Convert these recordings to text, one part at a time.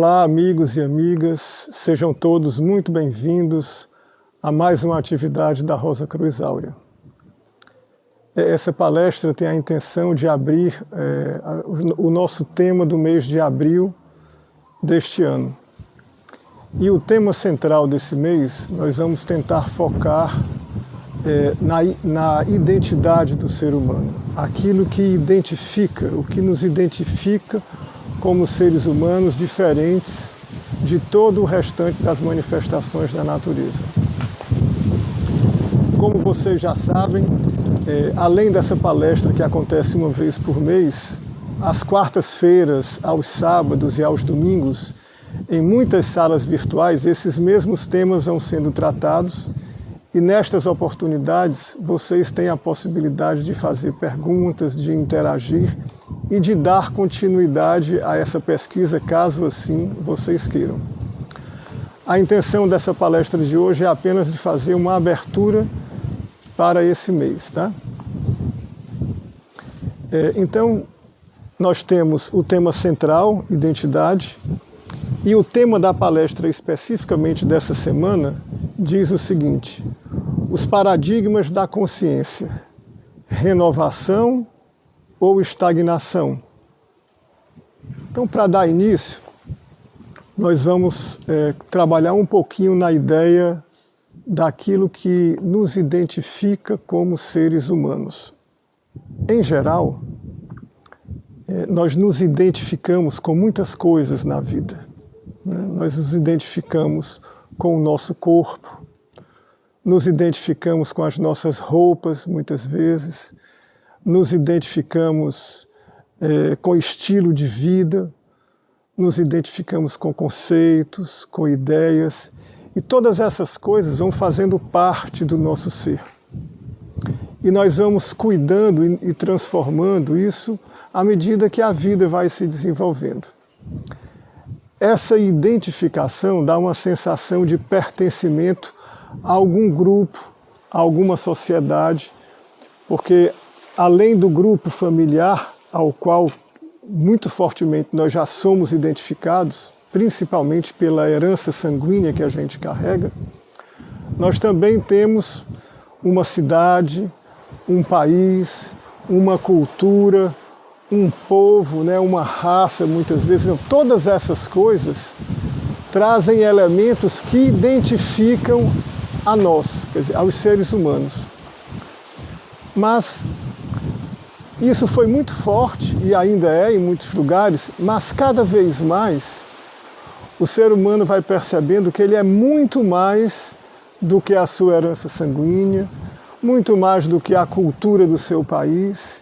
Olá, amigos e amigas, sejam todos muito bem-vindos a mais uma atividade da Rosa Cruz Áurea. Essa palestra tem a intenção de abrir o nosso tema do mês de abril deste ano. E o tema central desse mês, nós vamos tentar focar na identidade do ser humano, aquilo que identifica, o que nos identifica como seres humanos diferentes de todo o restante das manifestações da natureza. Como vocês já sabem, além dessa palestra que acontece uma vez por mês, às quartas-feiras, aos sábados e aos domingos, em muitas salas virtuais, esses mesmos temas vão sendo tratados e nestas oportunidades vocês têm a possibilidade de fazer perguntas, de interagir e de dar continuidade a essa pesquisa, caso assim vocês queiram. A intenção dessa palestra de hoje é apenas de fazer uma abertura para esse mês, tá? Então, nós temos o tema central, identidade, e o tema da palestra especificamente dessa semana diz o seguinte: os paradigmas da consciência, renovação ou estagnação. Então, para dar início, nós vamos trabalhar um pouquinho na ideia daquilo que nos identifica como seres humanos. Em geral, nós nos identificamos com muitas coisas na vida, né? Nós nos identificamos com o nosso corpo, nos identificamos com as nossas roupas, muitas vezes, nos identificamos com estilo de vida, nos identificamos com conceitos, com ideias, e todas essas coisas vão fazendo parte do nosso ser. E nós vamos cuidando e transformando isso à medida que a vida vai se desenvolvendo. Essa identificação dá uma sensação de pertencimento a algum grupo, a alguma sociedade, porque além do grupo familiar ao qual muito fortemente nós já somos identificados, principalmente pela herança sanguínea que a gente carrega, nós também temos uma cidade, um país, uma cultura, um povo, né, uma raça, muitas vezes. Então, todas essas coisas trazem elementos que identificam a nós, quer dizer, aos seres humanos. Mas isso foi muito forte, e ainda é em muitos lugares, mas cada vez mais o ser humano vai percebendo que ele é muito mais do que a sua herança sanguínea, muito mais do que a cultura do seu país,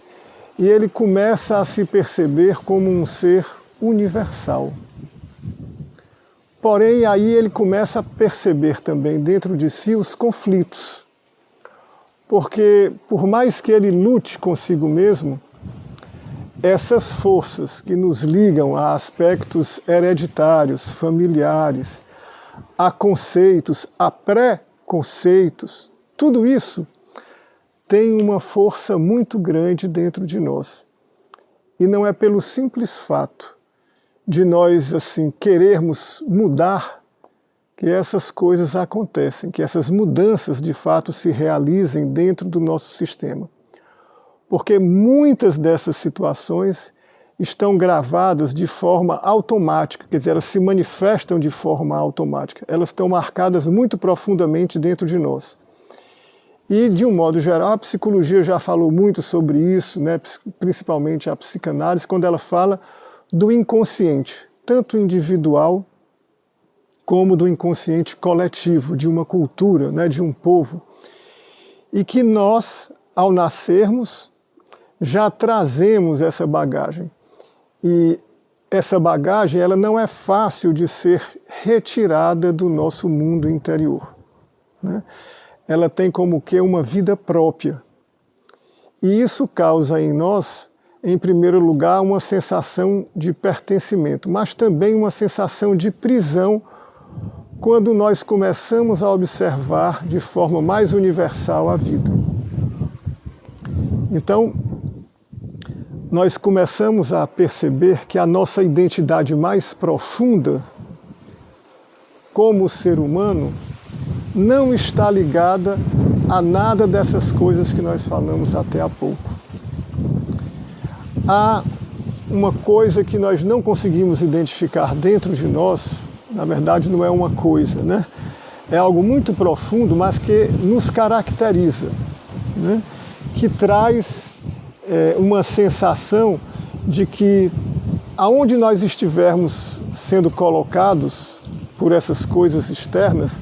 e ele começa a se perceber como um ser universal. Porém, aí ele começa a perceber também dentro de si os conflitos, porque por mais que ele lute consigo mesmo, essas forças que nos ligam a aspectos hereditários, familiares, a conceitos, a pré-conceitos, tudo isso tem uma força muito grande dentro de nós. E não é pelo simples fato de nós assim querermos mudar que essas coisas acontecem, que essas mudanças de fato se realizem dentro do nosso sistema. Porque muitas dessas situações estão gravadas de forma automática, quer dizer, elas se manifestam de forma automática, elas estão marcadas muito profundamente dentro de nós. E, de um modo geral, a psicologia já falou muito sobre isso, né? Principalmente a psicanálise, quando ela fala do inconsciente, tanto individual como do inconsciente coletivo, de uma cultura, né? De um povo. E que nós, ao nascermos, já trazemos essa bagagem. E essa bagagem ela não é fácil de ser retirada do nosso mundo interior, né? Ela tem como que uma vida própria. E isso causa em nós, em primeiro lugar, uma sensação de pertencimento, mas também uma sensação de prisão quando nós começamos a observar de forma mais universal a vida. Então, nós começamos a perceber que a nossa identidade mais profunda como ser humano não está ligada a nada dessas coisas que nós falamos até há pouco. Há uma coisa que nós não conseguimos identificar dentro de nós, na verdade não é uma coisa, né? É algo muito profundo, mas que nos caracteriza, né? Que traz uma sensação de que aonde nós estivermos sendo colocados por essas coisas externas,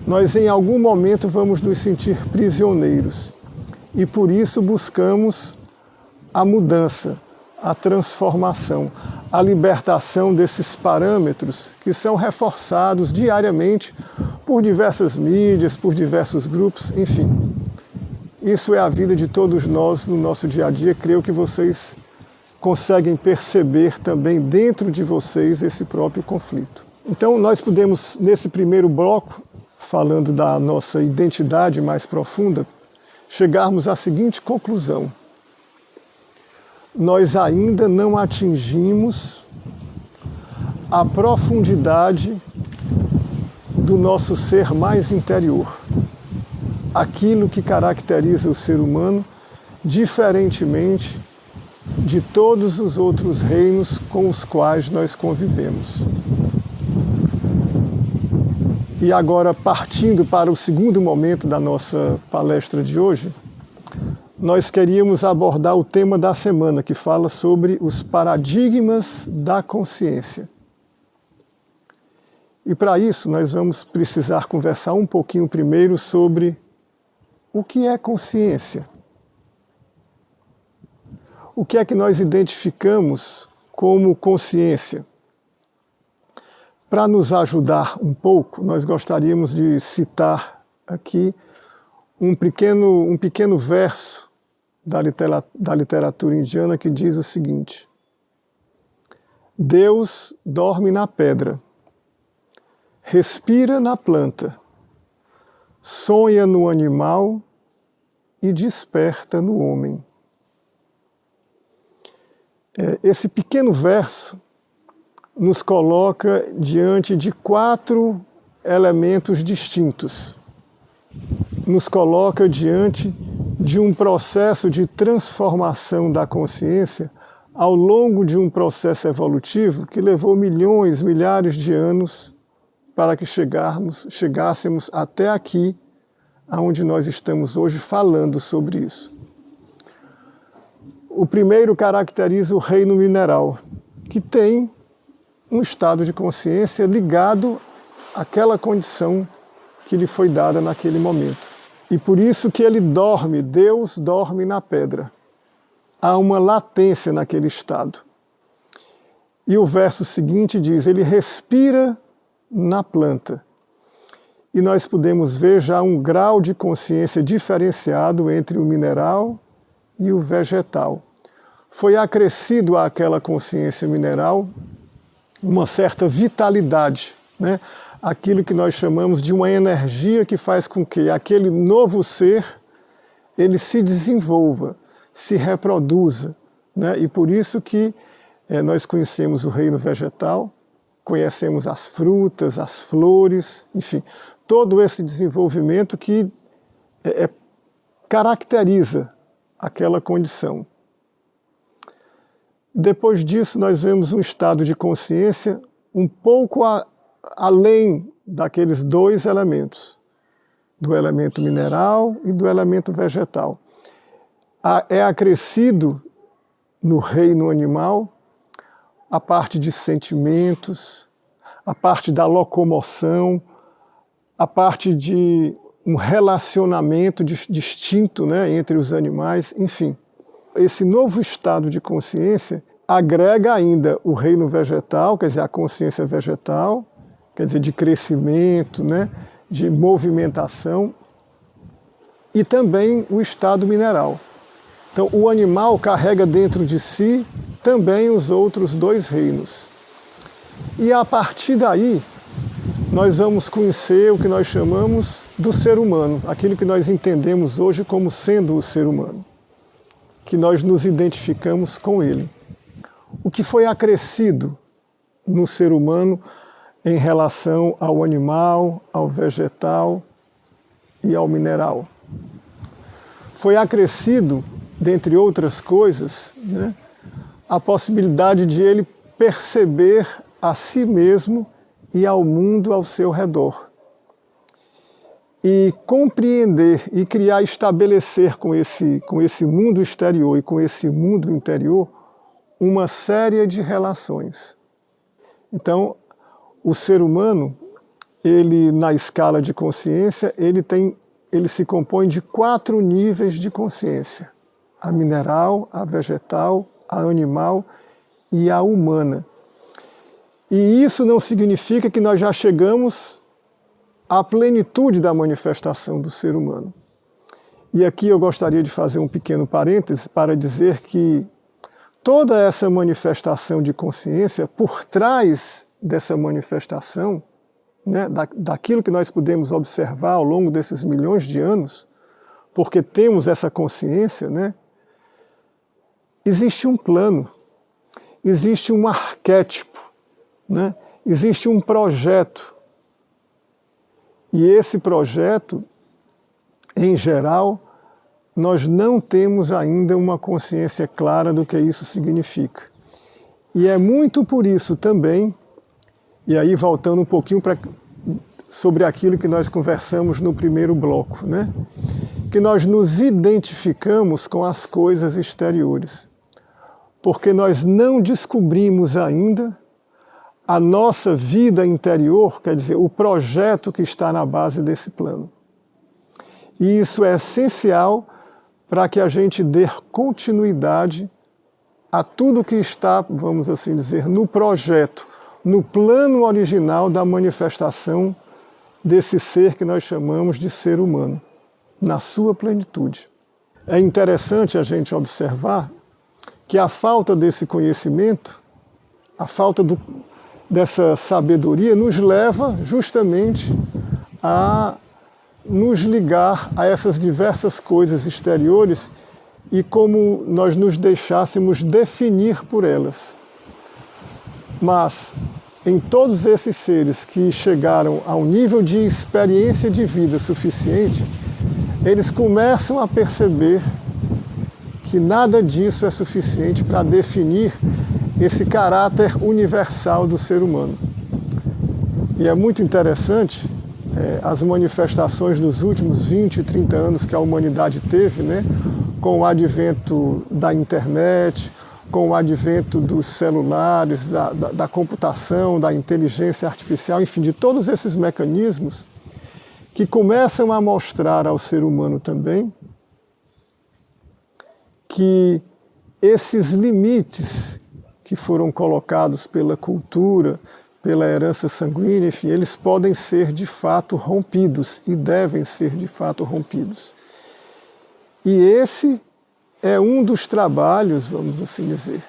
nós em algum momento vamos nos sentir prisioneiros. E por isso buscamos a mudança, a transformação, a libertação desses parâmetros que são reforçados diariamente por diversas mídias, por diversos grupos, enfim. Isso é a vida de todos nós no nosso dia a dia. Creio que vocês conseguem perceber também dentro de vocês esse próprio conflito. Então nós podemos, nesse primeiro bloco, falando da nossa identidade mais profunda, chegarmos à seguinte conclusão: nós ainda não atingimos a profundidade do nosso ser mais interior, aquilo que caracteriza o ser humano, diferentemente de todos os outros reinos com os quais nós convivemos. E agora, partindo para o segundo momento da nossa palestra de hoje, nós queríamos abordar o tema da semana, que fala sobre os paradigmas da consciência. E para isso nós vamos precisar conversar um pouquinho primeiro sobre o que é consciência. O que é que nós identificamos como consciência? Para nos ajudar um pouco, nós gostaríamos de citar aqui um pequeno verso da literatura indiana que diz o seguinte: Deus dorme na pedra, respira na planta, sonha no animal e desperta no homem. Esse pequeno verso nos coloca diante de 4 elementos distintos. Nos coloca diante de um processo de transformação da consciência ao longo de um processo evolutivo que levou milhões, milhares de anos para que chegássemos até aqui, aonde nós estamos hoje falando sobre isso. O primeiro caracteriza o reino mineral, que tem um estado de consciência ligado àquela condição que lhe foi dada naquele momento. E por isso que ele dorme, Deus dorme na pedra. Há uma latência naquele estado. E o verso seguinte diz, ele respira na planta. E nós podemos ver já um grau de consciência diferenciado entre o mineral e o vegetal. Foi acrescido àquela consciência mineral uma certa vitalidade, né? Aquilo que nós chamamos de uma energia que faz com que aquele novo ser ele se desenvolva, se reproduza, né? E por isso que nós conhecemos o reino vegetal, conhecemos as frutas, as flores, enfim, todo esse desenvolvimento que caracteriza aquela condição. Depois disso, nós vemos um estado de consciência um pouco além daqueles 2 elementos, do elemento mineral e do elemento vegetal. É acrescido no reino animal a parte de sentimentos, a parte da locomoção, a parte de um relacionamento distinto, né, entre os animais, enfim. Esse novo estado de consciência agrega ainda o reino vegetal, quer dizer, a consciência vegetal, quer dizer, de crescimento, né, de movimentação, e também o estado mineral. Então, o animal carrega dentro de si também os outros 2 reinos. E a partir daí, nós vamos conhecer o que nós chamamos do ser humano, aquilo que nós entendemos hoje como sendo o ser humano, que nós nos identificamos com ele. O que foi acrescido no ser humano em relação ao animal, ao vegetal e ao mineral? Foi acrescido, dentre outras coisas, né, a possibilidade de ele perceber a si mesmo e ao mundo ao seu redor. E compreender e criar, estabelecer com esse mundo exterior e com esse mundo interior uma série de relações. Então, o ser humano, ele na escala de consciência, ele se compõe de 4 níveis de consciência: a mineral, a vegetal, a animal e a humana. E isso não significa que nós já chegamos à plenitude da manifestação do ser humano. E aqui eu gostaria de fazer um pequeno parêntese para dizer que toda essa manifestação de consciência, por trás dessa manifestação, né, daquilo que nós podemos observar ao longo desses milhões de anos, porque temos essa consciência, né, existe um plano, existe um arquétipo, né, existe um projeto. E esse projeto, em geral, nós não temos ainda uma consciência clara do que isso significa. E é muito por isso também, e aí voltando um pouquinho sobre aquilo que nós conversamos no primeiro bloco, né? Que nós nos identificamos com as coisas exteriores, porque nós não descobrimos ainda a nossa vida interior, quer dizer, o projeto que está na base desse plano. E isso é essencial para que a gente dê continuidade a tudo que está, vamos assim dizer, no projeto, no plano original da manifestação desse ser que nós chamamos de ser humano, na sua plenitude. É interessante a gente observar que a falta desse conhecimento, a falta dessa sabedoria nos leva justamente a nos ligar a essas diversas coisas exteriores e como nós nos deixássemos definir por elas. Mas em todos esses seres que chegaram ao nível de experiência de vida suficiente, eles começam a perceber que nada disso é suficiente para definir esse caráter universal do ser humano. E é muito interessante as manifestações dos últimos 20, 30 anos que a humanidade teve, né, com o advento da internet, com o advento dos celulares, da computação, da inteligência artificial, enfim, de todos esses mecanismos que começam a mostrar ao ser humano também que esses limites que foram colocados pela cultura, pela herança sanguínea, enfim, eles podem ser de fato rompidos e devem ser de fato rompidos. E esse é um dos trabalhos, vamos assim dizer,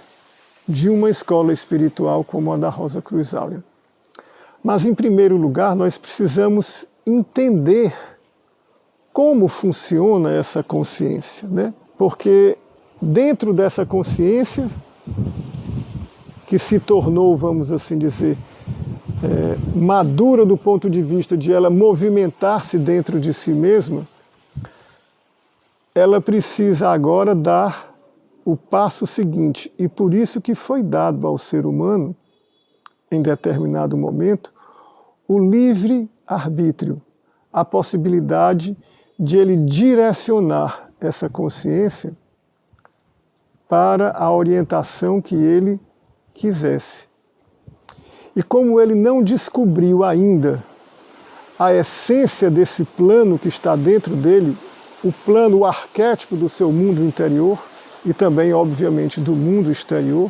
de uma escola espiritual como a da Rosa Cruz Áurea. Mas, em primeiro lugar, nós precisamos entender como funciona essa consciência, né? Porque dentro dessa consciência, que se tornou, vamos assim dizer, madura do ponto de vista de ela movimentar-se dentro de si mesma, ela precisa agora dar o passo seguinte, e por isso que foi dado ao ser humano, em determinado momento, o livre arbítrio, a possibilidade de ele direcionar essa consciência para a orientação que ele quisesse. E como ele não descobriu ainda a essência desse plano que está dentro dele, o plano, o arquétipo do seu mundo interior e também, obviamente, do mundo exterior,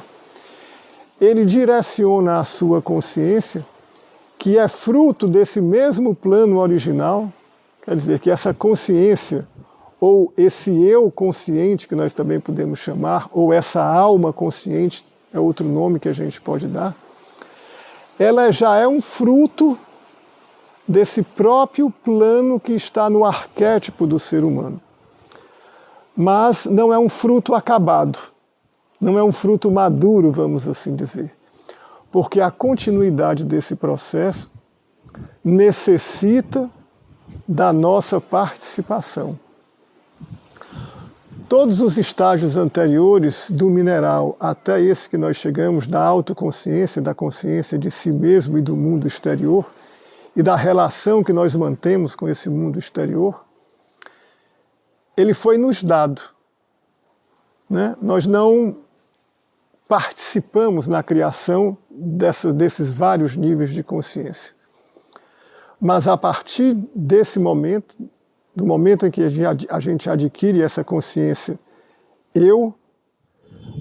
ele direciona a sua consciência, que é fruto desse mesmo plano original, quer dizer, que essa consciência, ou esse eu consciente, que nós também podemos chamar, ou essa alma consciente, é outro nome que a gente pode dar, ela já é um fruto desse próprio plano que está no arquétipo do ser humano. mas não é um fruto acabado, não é um fruto maduro, vamos assim dizer, porque a continuidade desse processo necessita da nossa participação. Todos os estágios anteriores do mineral até esse que nós chegamos, da autoconsciência, da consciência de si mesmo e do mundo exterior, e da relação que nós mantemos com esse mundo exterior, ele foi nos dado, né? Nós não participamos na criação desses vários níveis de consciência. Mas a partir desse momento, do momento em que a gente adquire essa consciência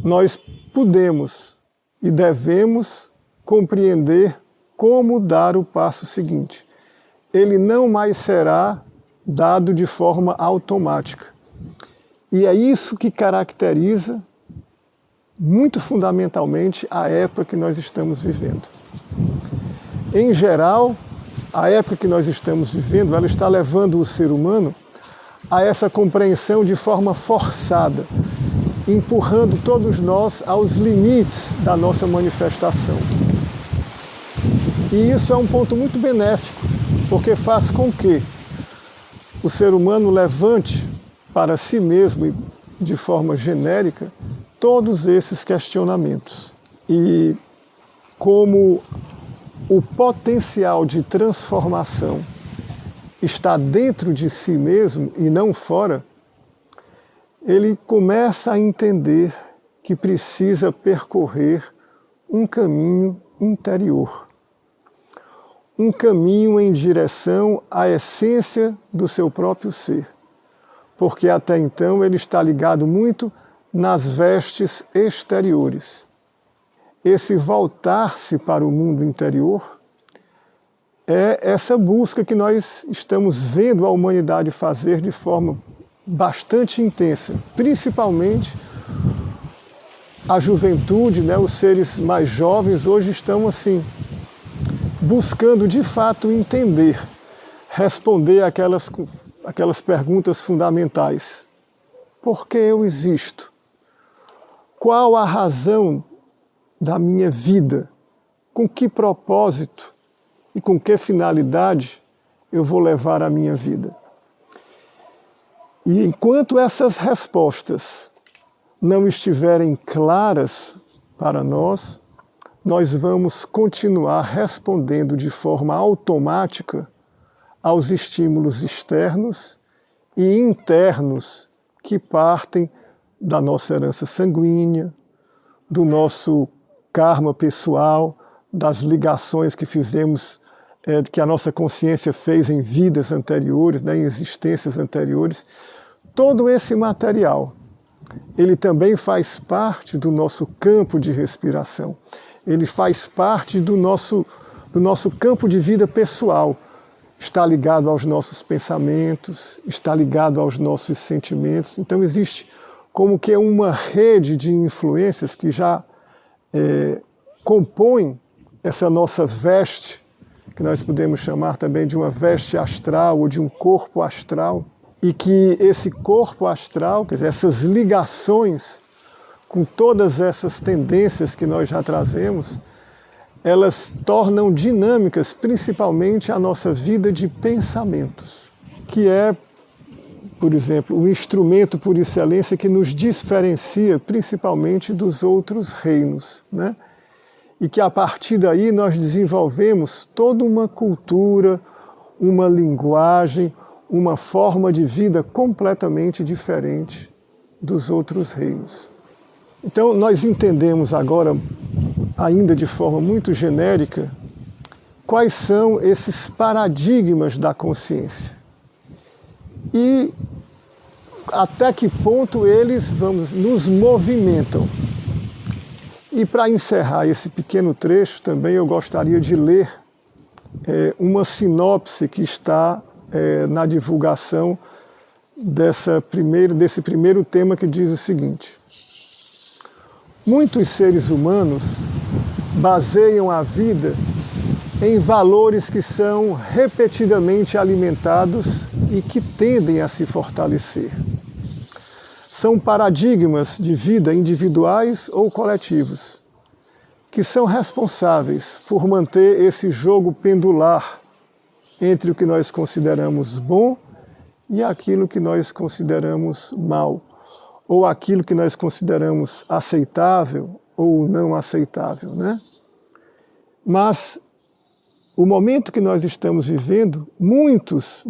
nós podemos e devemos compreender como dar o passo seguinte. Ele não mais será dado de forma automática. E é isso que caracteriza muito fundamentalmente a época que nós estamos vivendo. Em geral, a época que nós estamos vivendo, ela está levando o ser humano a essa compreensão de forma forçada, empurrando todos nós aos limites da nossa manifestação. E isso é um ponto muito benéfico, porque faz com que o ser humano levante para si mesmo e de forma genérica todos esses questionamentos. E como o potencial de transformação está dentro de si mesmo e não fora, ele começa a entender que precisa percorrer um caminho interior. Um caminho em direção à essência do seu próprio ser. Porque até então ele está ligado muito nas vestes exteriores. Esse voltar-se para o mundo interior é essa busca que nós estamos vendo a humanidade fazer de forma bastante intensa, principalmente a juventude, né, os seres mais jovens hoje estão assim, buscando de fato entender, responder aquelas perguntas fundamentais. Por que eu existo? Qual a razão da minha vida? Com que propósito e com que finalidade eu vou levar a minha vida? E enquanto essas respostas não estiverem claras para nós, nós vamos continuar respondendo de forma automática aos estímulos externos e internos que partem da nossa herança sanguínea, do nosso karma pessoal, das ligações que fizemos, que a nossa consciência fez em vidas anteriores, né, em existências anteriores. Todo esse material, ele também faz parte do nosso campo de respiração. Ele faz parte do nosso campo de vida pessoal. Está ligado aos nossos pensamentos, está ligado aos nossos sentimentos. Então existe como que uma rede de influências que já compõem essa nossa veste, que nós podemos chamar também de uma veste astral ou de um corpo astral, e que esse corpo astral, quer dizer, essas ligações com todas essas tendências que nós já trazemos, elas tornam dinâmicas principalmente a nossa vida de pensamentos, que é, por exemplo, o instrumento por excelência que nos diferencia principalmente dos outros reinos, né? E que a partir daí nós desenvolvemos toda uma cultura, uma linguagem, uma forma de vida completamente diferente dos outros reinos. Então nós entendemos agora, ainda de forma muito genérica, quais são esses paradigmas da consciência e até que ponto eles, nos movimentam. E para encerrar esse pequeno trecho também eu gostaria de ler uma sinopse que está na divulgação desse primeiro tema, que diz o seguinte: muitos seres humanos baseiam a vida em valores que são repetidamente alimentados e que tendem a se fortalecer. são paradigmas de vida individuais ou coletivos, que são responsáveis por manter esse jogo pendular entre o que nós consideramos bom e aquilo que nós consideramos mal, ou aquilo que nós consideramos aceitável ou não aceitável, né? Mas o momento que nós estamos vivendo, muitos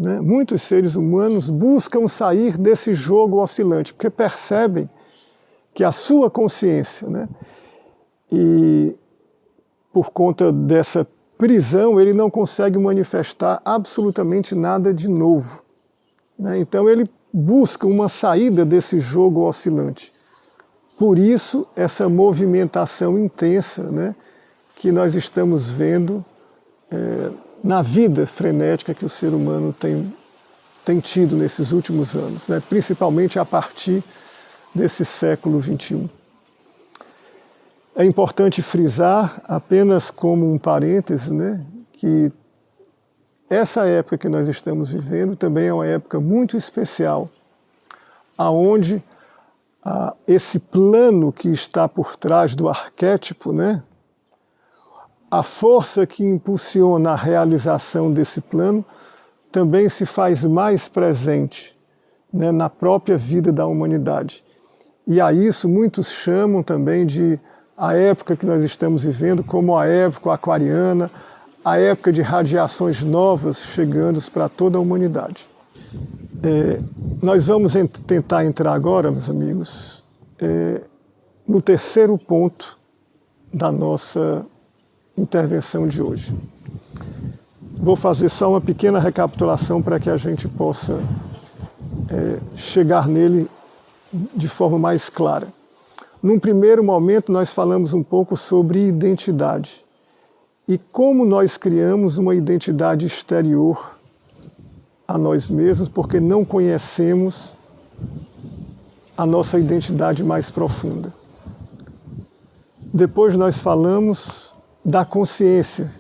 seres humanos buscam sair desse jogo oscilante, porque percebem que a sua consciência, né, e por conta dessa prisão, ele não consegue manifestar absolutamente nada de novo, né? Então ele busca uma saída desse jogo oscilante. Por isso, essa movimentação intensa, né, que nós estamos vendo na vida frenética que o ser humano tem tido nesses últimos anos, né, principalmente a partir desse século XXI. É importante frisar, apenas como um parêntese, né, que essa época que nós estamos vivendo também é uma época muito especial, aonde esse plano que está por trás do arquétipo, né, a força que impulsiona a realização desse plano também se faz mais presente, né, na própria vida da humanidade. E a isso muitos chamam também de a época que nós estamos vivendo como a época aquariana, a época de radiações novas chegando para toda a humanidade. Nós vamos tentar entrar agora, meus amigos, no terceiro ponto da nossa intervenção de hoje. Vou fazer só uma pequena recapitulação para que a gente possa chegar nele de forma mais clara. Num primeiro momento, nós falamos um pouco sobre identidade e como nós criamos uma identidade exterior a nós mesmos, porque não conhecemos a nossa identidade mais profunda. Depois nós falamos da consciência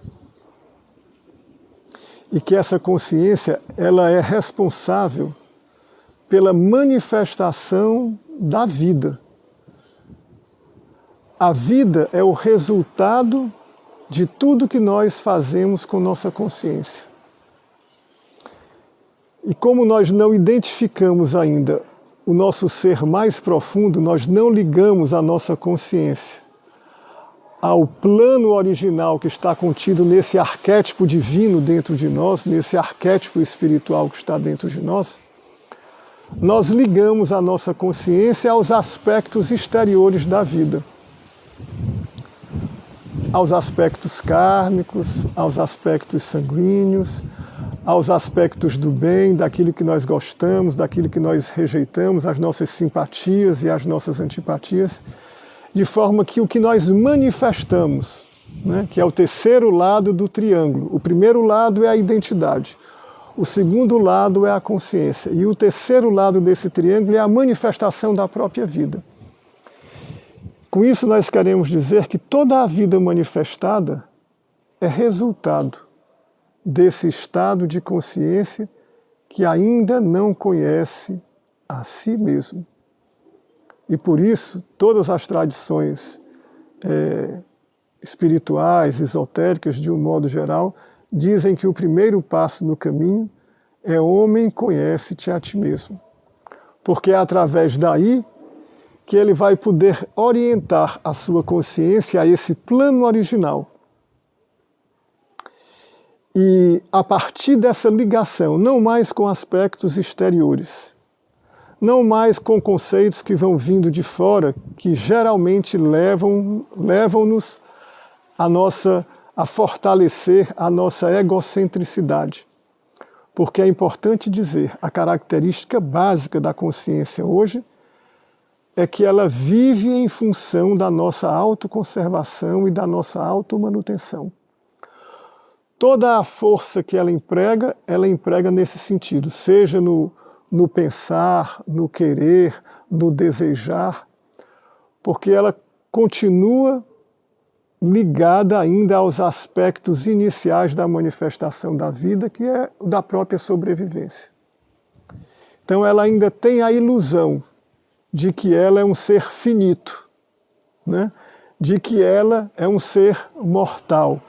e que essa consciência ela é responsável pela manifestação da vida. A vida é o resultado de tudo que nós fazemos com nossa consciência. E como nós não identificamos ainda o nosso ser mais profundo, nós não ligamos a nossa consciência ao plano original que está contido nesse arquétipo divino dentro de nós, nesse arquétipo espiritual que está dentro de nós, nós ligamos a nossa consciência aos aspectos exteriores da vida. Aos aspectos kármicos, aos aspectos sanguíneos, aos aspectos do bem, daquilo que nós gostamos, daquilo que nós rejeitamos, as nossas simpatias e as nossas antipatias, de forma que o que nós manifestamos, né, que é o terceiro lado do triângulo, o primeiro lado é a identidade, o segundo lado é a consciência e o terceiro lado desse triângulo é a manifestação da própria vida. Com isso nós queremos dizer que toda a vida manifestada é resultado desse estado de consciência que ainda não conhece a si mesmo. E por isso, todas as tradições espirituais, esotéricas, de um modo geral, dizem que o primeiro passo no caminho é homem, conhece-te a ti mesmo. Porque é através daí que ele vai poder orientar a sua consciência a esse plano original. E a partir dessa ligação, não mais com aspectos exteriores, não mais com conceitos que vão vindo de fora, que geralmente levam-nos a fortalecer a nossa egocentricidade. Porque é importante dizer, a característica básica da consciência hoje é que ela vive em função da nossa autoconservação e da nossa automanutenção. Toda a força que ela emprega nesse sentido, seja no pensar, no querer, no desejar, porque ela continua ligada ainda aos aspectos iniciais da manifestação da vida, que é o da própria sobrevivência. Então ela ainda tem a ilusão de que ela é um ser finito, né? De que ela é um ser mortal.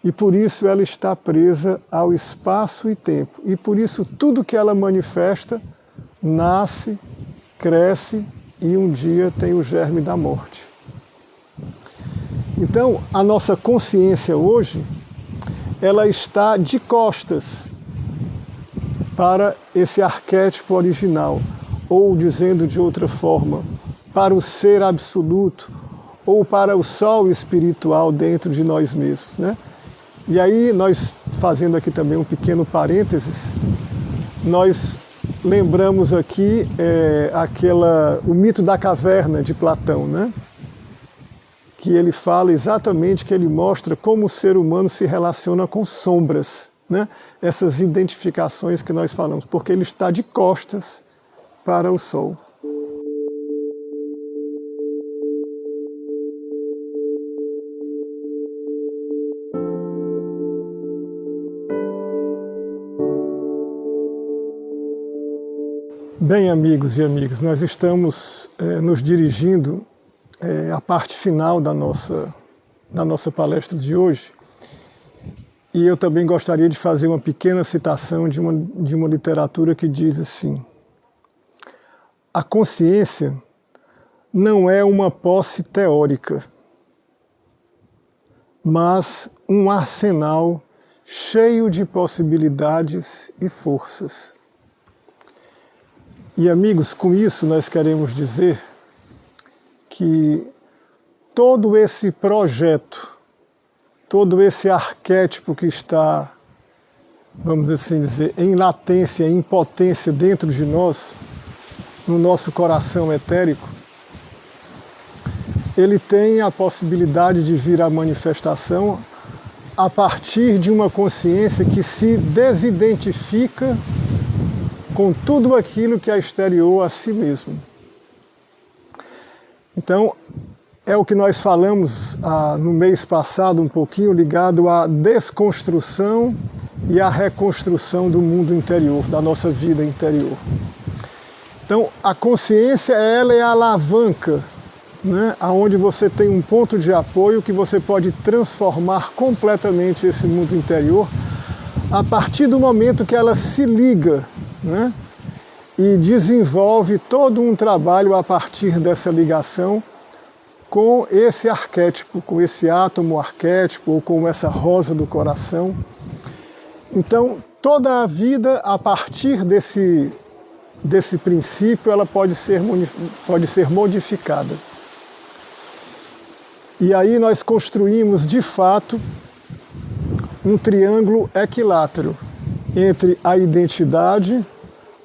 E por isso ela está presa ao espaço e tempo. E por isso tudo que ela manifesta nasce, cresce e um dia tem o germe da morte. Então, a nossa consciência hoje, ela está de costas para esse arquétipo original, ou dizendo de outra forma, para o ser absoluto, ou para o sol espiritual dentro de nós mesmos, né? E aí, nós, fazendo aqui também um pequeno parênteses, nós lembramos aqui o mito da caverna de Platão, né? Que ele fala exatamente, que ele mostra como o ser humano se relaciona com sombras, né? Essas identificações que nós falamos, porque ele está de costas para o sol. Bem, amigos e amigas, nós estamos nos dirigindo à parte final da nossa palestra de hoje. E eu também gostaria de fazer uma pequena citação de uma literatura que diz assim: a consciência não é uma posse teórica, mas um arsenal cheio de possibilidades e forças. E, amigos, com isso nós queremos dizer que todo esse projeto, todo esse arquétipo que está, vamos assim dizer, em latência, em potência dentro de nós, no nosso coração etérico, ele tem a possibilidade de vir à manifestação a partir de uma consciência que se desidentifica com tudo aquilo que é exterior a si mesmo. Então, é o que nós falamos no mês passado um pouquinho, ligado à desconstrução e à reconstrução do mundo interior, da nossa vida interior. Então, a consciência, ela é a alavanca, né, onde você tem um ponto de apoio que você pode transformar completamente esse mundo interior a partir do momento que ela se liga, né, e desenvolve todo um trabalho a partir dessa ligação com esse arquétipo, com esse átomo arquétipo, ou com essa rosa do coração. Então, toda a vida, a partir desse princípio, ela pode ser modificada. E aí nós construímos, de fato, um triângulo equilátero entre a identidade,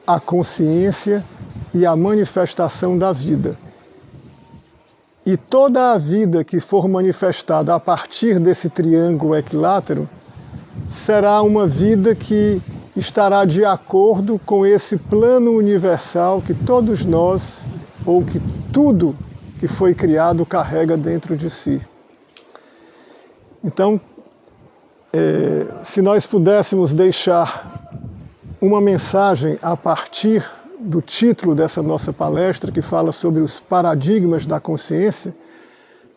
a consciência e a manifestação da vida. E toda a vida que for manifestada a partir desse triângulo equilátero será uma vida que estará de acordo com esse plano universal que todos nós, ou que tudo que foi criado, carrega dentro de si. Então, se nós pudéssemos deixar uma mensagem a partir do título dessa nossa palestra, que fala sobre os paradigmas da consciência,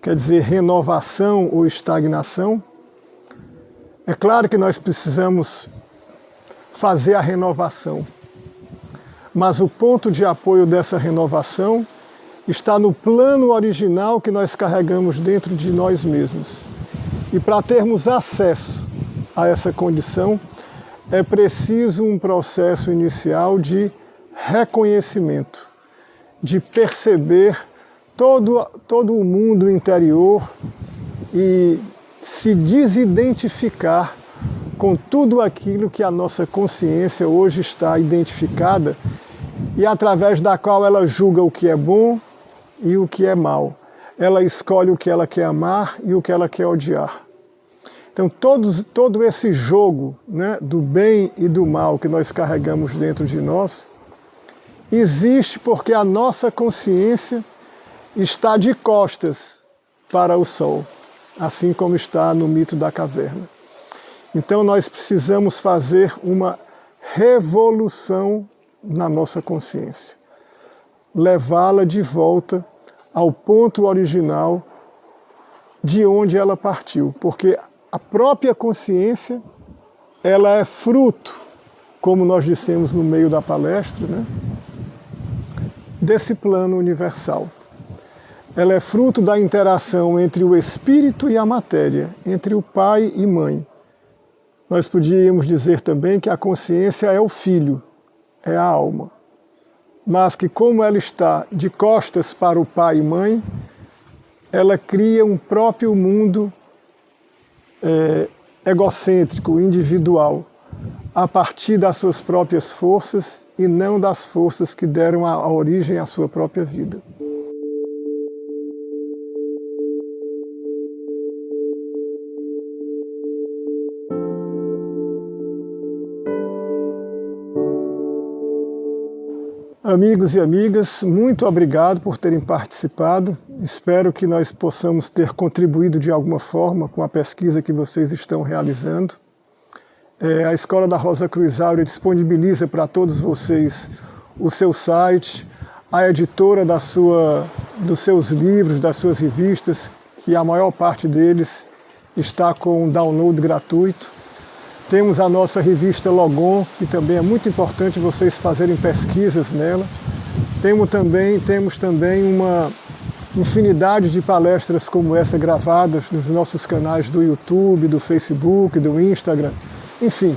quer dizer, renovação ou estagnação, é claro que nós precisamos fazer a renovação, mas o ponto de apoio dessa renovação está no plano original que nós carregamos dentro de nós mesmos. E para termos acesso a essa condição, é preciso um processo inicial de reconhecimento, de perceber todo o mundo interior e se desidentificar com tudo aquilo que a nossa consciência hoje está identificada e através da qual ela julga o que é bom e o que é mal. Ela escolhe o que ela quer amar e o que ela quer odiar. Então, todo esse jogo, né, do bem e do mal que nós carregamos dentro de nós, existe porque a nossa consciência está de costas para o sol, assim como está no mito da caverna. Então, nós precisamos fazer uma revolução na nossa consciência. levá-la de volta ao ponto original de onde ela partiu, porque a própria consciência, ela é fruto, como nós dissemos no meio da palestra, né, desse plano universal. Ela é fruto da interação entre o espírito e a matéria, entre o pai e mãe. Nós podíamos dizer também que a consciência é o filho, é a alma, mas que como ela está de costas para o pai e mãe, ela cria um próprio mundo egocêntrico, individual, a partir das suas próprias forças e não das forças que deram a origem à sua própria vida. Amigos e amigas, muito obrigado por terem participado. Espero que nós possamos ter contribuído de alguma forma com a pesquisa que vocês estão realizando. A Escola da Rosa Cruz Áurea disponibiliza para todos vocês o seu site, a editora dos seus livros, das suas revistas, que a maior parte deles está com download gratuito. Temos a nossa revista Logon, que também é muito importante vocês fazerem pesquisas nela. Temos também uma infinidade de palestras como essa gravadas nos nossos canais do YouTube, do Facebook, do Instagram. Enfim,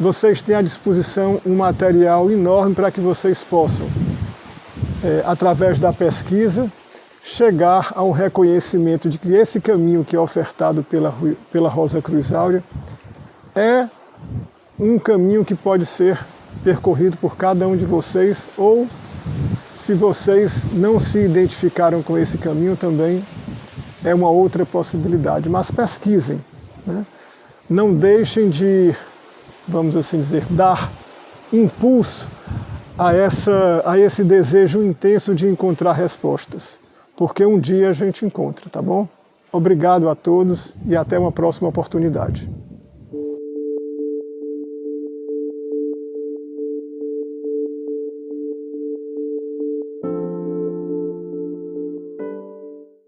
vocês têm à disposição um material enorme para que vocês possam, através da pesquisa, chegar ao reconhecimento de que esse caminho que é ofertado pela Rosa Cruz Áurea é um caminho que pode ser percorrido por cada um de vocês, ou se vocês não se identificaram com esse caminho também é uma outra possibilidade. Mas pesquisem, né? Não deixem de, vamos assim dizer, dar impulso a esse desejo intenso de encontrar respostas, porque um dia a gente encontra, tá bom? Obrigado a todos e até uma próxima oportunidade.